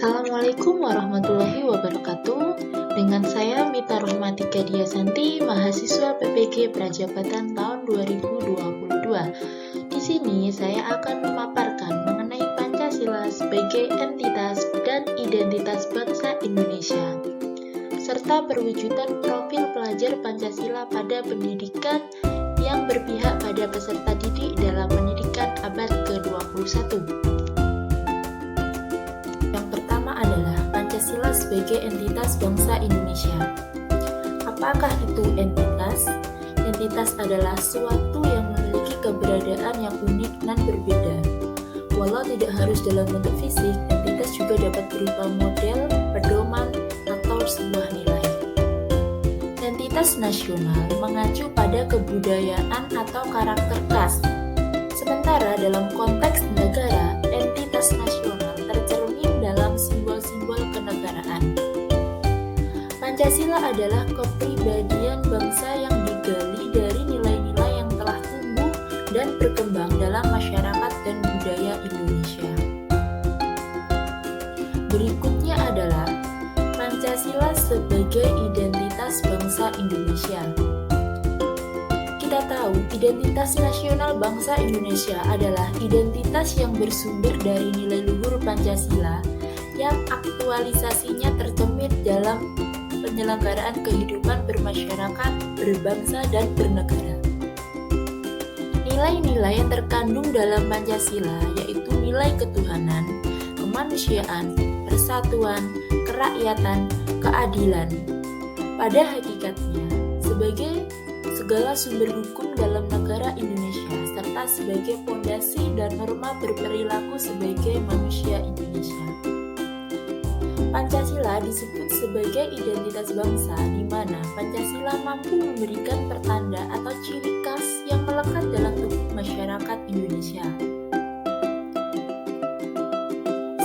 Assalamualaikum warahmatullahi wabarakatuh. Dengan saya Mita Rohmatika Diasanti, mahasiswa PPG Prajabatan tahun 2022. Di sini saya akan memaparkan mengenai Pancasila sebagai entitas dan identitas bangsa Indonesia, serta perwujudan profil pelajar Pancasila pada pendidikan yang berpihak pada peserta didik dalam pendidikan abad ke-21. Pancasila sebagai entitas bangsa Indonesia. Apakah itu entitas? Entitas adalah suatu yang memiliki keberadaan yang unik dan berbeda. Walau tidak harus dalam bentuk fisik, entitas juga dapat berupa model, pedoman, atau sebuah nilai. Entitas nasional mengacu pada kebudayaan atau karakter khas. Sementara dalam konteks negara, entitas nasional tercermin dalam simbol-simbol kenegaraan. Pancasila adalah kepribadian bangsa yang digali dari nilai-nilai yang telah tumbuh dan berkembang dalam masyarakat dan budaya Indonesia. Berikutnya adalah Pancasila sebagai identitas bangsa Indonesia. Kita tahu, identitas nasional bangsa Indonesia adalah identitas yang bersumber dari nilai luhur Pancasila yang aktualisasinya tercermin dalam penyelenggaraan kehidupan bermasyarakat, berbangsa, dan bernegara. Nilai-nilai yang terkandung dalam Pancasila yaitu nilai ketuhanan, kemanusiaan, persatuan, kerakyatan, keadilan. Pada hakikatnya, sebagai segala sumber hukum dalam negara Indonesia serta sebagai fondasi dan norma berperilaku sebagai manusia Indonesia. Pancasila disebut sebagai identitas bangsa di mana Pancasila mampu memberikan pertanda atau ciri khas yang melekat dalam tubuh masyarakat Indonesia.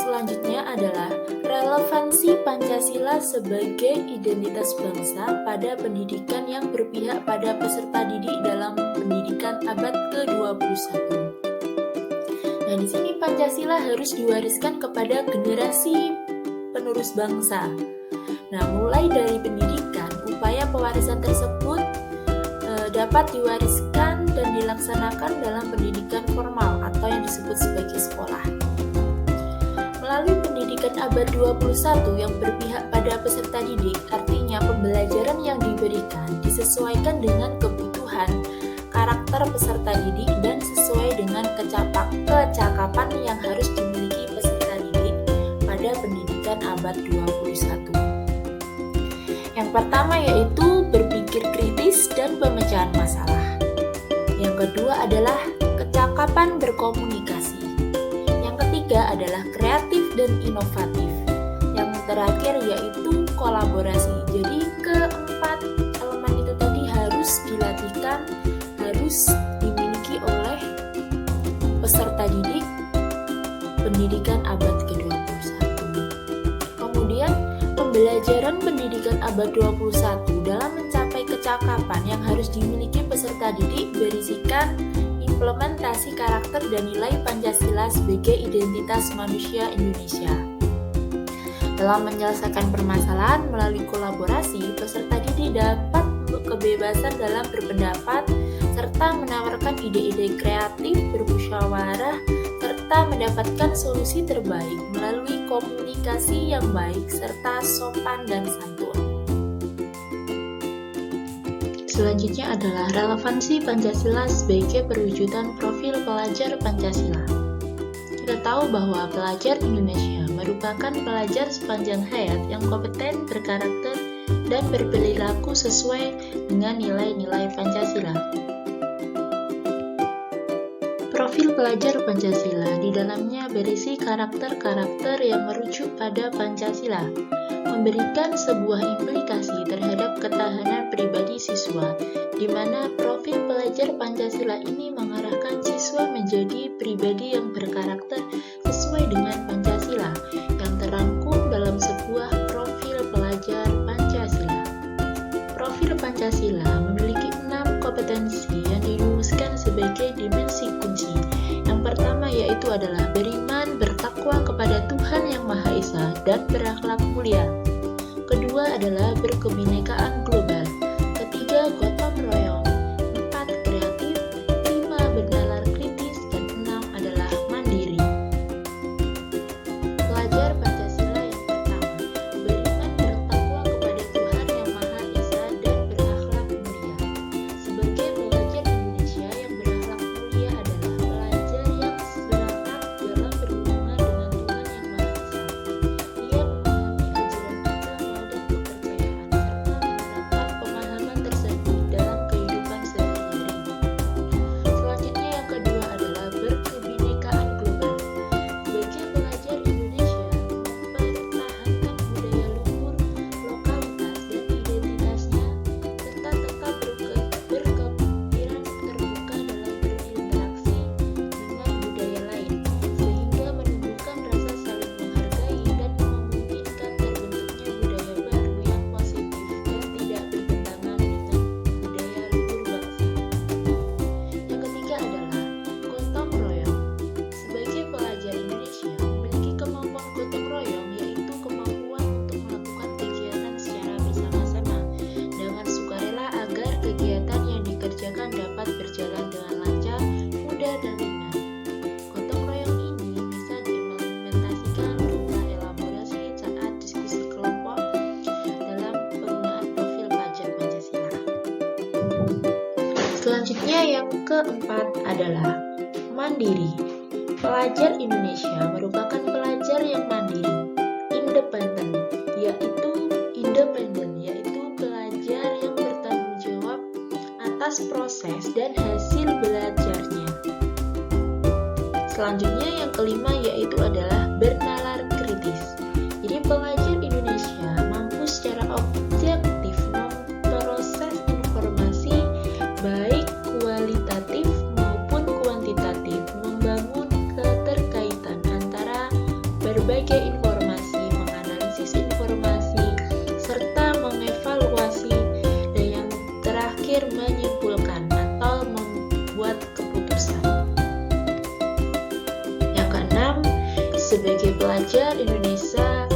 Selanjutnya adalah relevansi Pancasila sebagai identitas bangsa pada pendidikan yang berpihak pada peserta didik dalam pendidikan abad ke-21. Nah, di sini Pancasila harus diwariskan kepada generasi penerus bangsa. Nah, mulai dari pendidikan, upaya pewarisan tersebut dapat diwariskan dan dilaksanakan dalam pendidikan formal atau yang disebut sebagai sekolah. Melalui pendidikan abad 21 yang berpihak pada peserta didik, artinya pembelajaran yang diberikan disesuaikan dengan kebutuhan karakter peserta didik dan sesuai dengan kecakapan yang harus dimiliki peserta didik pada pendidikan abad 21. Yang pertama yaitu berpikir kritis dan pemecahan masalah. Yang kedua adalah kecakapan berkomunikasi. Yang ketiga adalah kreatif dan inovatif. Yang terakhir yaitu kolaborasi. Jadi keempat elemen itu tadi harus dilatihkan, harus dimiliki oleh peserta didik pendidikan abad ke-21. Kemudian pembelajaran pendidikan abad 21 dalam mencapai kecakapan yang harus dimiliki peserta didik berisikan implementasi karakter dan nilai Pancasila sebagai identitas manusia Indonesia. Dalam menyelesaikan permasalahan melalui kolaborasi, peserta didik dapat kebebasan dalam berpendapat serta menawarkan ide-ide kreatif, bermusyawarah, serta mendapatkan solusi terbaik melalui komunikasi yang baik serta sopan dan santun. Selanjutnya adalah relevansi Pancasila sebagai perwujudan profil pelajar Pancasila. Kita tahu bahwa pelajar Indonesia merupakan pelajar sepanjang hayat yang kompeten, berkarakter, dan berperilaku sesuai dengan nilai-nilai Pancasila. Profil pelajar Pancasila di dalamnya berisi karakter-karakter yang merujuk pada Pancasila, memberikan sebuah implikasi terhadap ketahanan pribadi siswa, di mana profil pelajar Pancasila ini mengarahkan siswa menjadi pribadi yang berkarakter sesuai dengan Pancasila, yang terangkum dalam sebuah profil pelajar Pancasila. Profil Pancasila memiliki 6 kompetensi yang dirumuskan sebagai dimensi kunci. Yang pertama yaitu adalah beriman, bertakwa kepada Tuhan Yang Maha Esa dan berakhlak mulia. Kedua adalah berkebinekaan global. Ketiga, gotong royong. 4, kreatif. 5, bernalar kritis. Dan 6 adalah mandiri. Pelajar Pancasila yang pertama, beriman bertakwa kepada Tuhan Yang Maha Esa dan berakhlak mulia. Sebagai pelajar Indonesia yang berakhlak mulia adalah pelajar yang serakah dalam berhubungan dengan Tuhan Yang Maha Esa. Ia memahami ajaran agama dan kepercayaan serta menerapkan pemahaman tersebut dalam kehidupan sehari-hari. Selanjutnya yang kedua adalah berkebinekaan global. Sebagai pelajar Indonesia mempertahankan budaya luhur, lokalitas, dan identitasnya serta tetap berkepikiran terbuka dalam berinteraksi dengan budaya lain, sehingga menumbuhkan rasa saling menghargai dan memungkinkan terbentuknya budaya baru yang positif dan tidak bertentangan dengan budaya luhur bangsa. Yang ketiga adalah gotong royong. Sebagai pelajar Indonesia memiliki kemampuan gotong royong, yaitu kemampuan untuk melakukan kegiatan secara bersama-sama dengan sukarela agar kegiatan yang dikerjakan dapat berjalan dengan lancar, mudah, dan ringan. Gotong royong ini bisa diimplementasikan berupa elaborasi saat diskusi kelompok dalam penggunaan profil pelajar Pancasila. Selanjutnya yang keempat adalah mandiri. Pelajar Indonesia merupakan pelajar yang mandiri, independen, yaitu pelajar yang bertanggung jawab atas proses dan hasil belajarnya. Selanjutnya yang kelima yaitu adalah bernalar kritis. Jadi pelajar Indonesia mampu secara objektif memproses informasi baik kualitatif maupun kuantitatif, membangun keterkaitan antara berbagai informasi, menganalisis informasi, serta mengevaluasi, dan yang terakhir menyimpulkan atau membuat keputusan. Yang keenam, sebagai pelajar Indonesia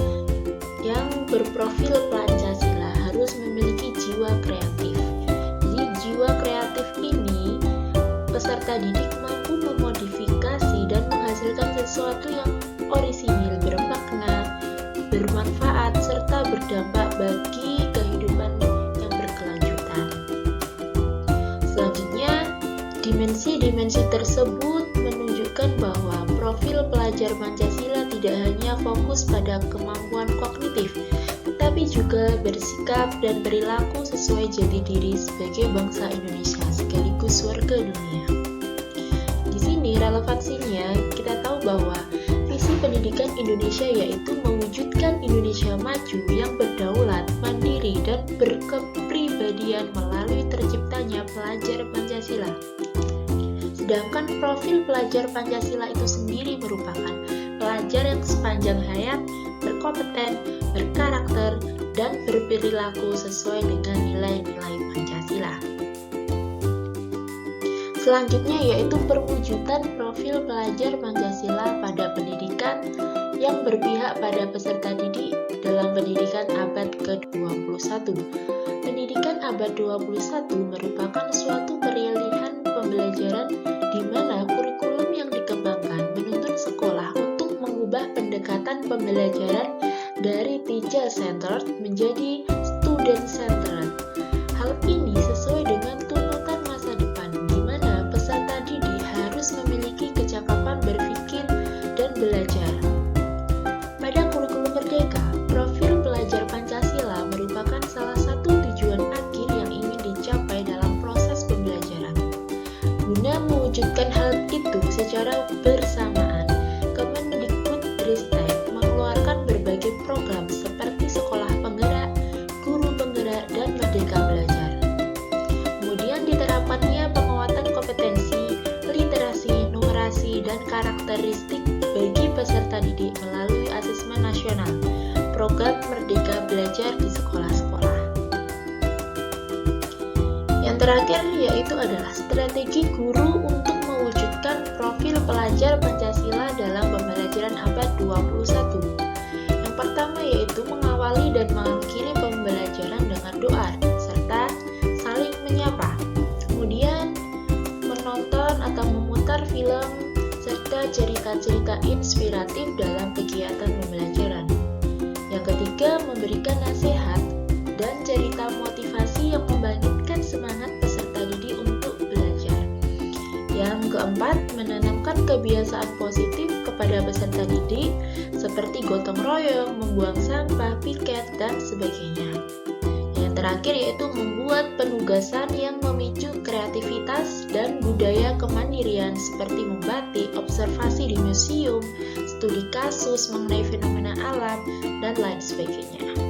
yang berprofil Pancasila harus memiliki jiwa kreatif. Jadi jiwa kreatif ini peserta didik mampu memodifikasi dan menghasilkan sesuatu yang orisinil, bermakna, bermanfaat, serta berdampak bagi kehidupan yang berkelanjutan. Selanjutnya, dimensi-dimensi tersebut menunjukkan bahwa profil pelajar Pancasila tidak hanya fokus pada kemampuan kognitif, tetapi juga bersikap dan perilaku sesuai jati diri sebagai bangsa Indonesia sekaligus warga dunia. Di sini relevansinya kita tahu bahwa visi pendidikan Indonesia yaitu mewujudkan Indonesia maju yang berdaulat, mandiri, dan berkepribadian melalui terciptanya pelajar Pancasila. Sedangkan profil pelajar Pancasila itu sendiri merupakan pelajar yang sepanjang hayat berkompeten, berkarakter, dan berperilaku sesuai dengan nilai-nilai Pancasila. Selanjutnya yaitu perwujudan profil pelajar Pancasila pada pendidikan yang berpihak pada peserta didik dalam pendidikan abad ke-21. Pendidikan abad 21 merupakan suatu pilihan pembelajaran di mana kurikulum yang dikembangkan menuntut sekolah untuk mengubah pendekatan pembelajaran dari teacher-centered menjadi student-centered. Hal ini sesuai dengan tuntutan masa depan, di mana peserta didik harus memiliki kecakapan berpikir dan belajar. Pada kurikulum Merdeka, profil pelajar Pancasila merupakan salah satu tujuan akhir yang ingin dicapai dalam proses pembelajaran. Guna mewujudkan hal itu secara bersamaan, Kemendikbudristek mengeluarkan berbagai program seperti sekolah penggerak, guru penggerak, dan merdeka belajar. Kemudian diterapkannya penguatan kompetensi, literasi, numerasi, dan karakteristik bagi peserta didik melalui asesmen nasional, program Merdeka Belajar di sekolah-sekolah. Yang terakhir yaitu adalah strategi guru untuk mewujudkan profil pelajar Pancasila dalam pembelajaran abad 21. yaitu mengawali dan mengakhiri pembelajaran dengan doa serta saling menyapa. Kemudian menonton atau memutar film serta cerita-cerita inspiratif dalam kegiatan pembelajaran. Yang ketiga, memberikan nasihat dan cerita motivasi yang membangkitkan semangat peserta didik untuk belajar. Yang keempat, menanamkan kebiasaan positif kepada peserta didik seperti gotong royong, membuang sampah, piket, dan sebagainya. Yang terakhir yaitu membuat penugasan yang memicu kreativitas dan budaya kemandirian seperti membatik, observasi di museum, studi kasus mengenai fenomena alam, dan lain sebagainya.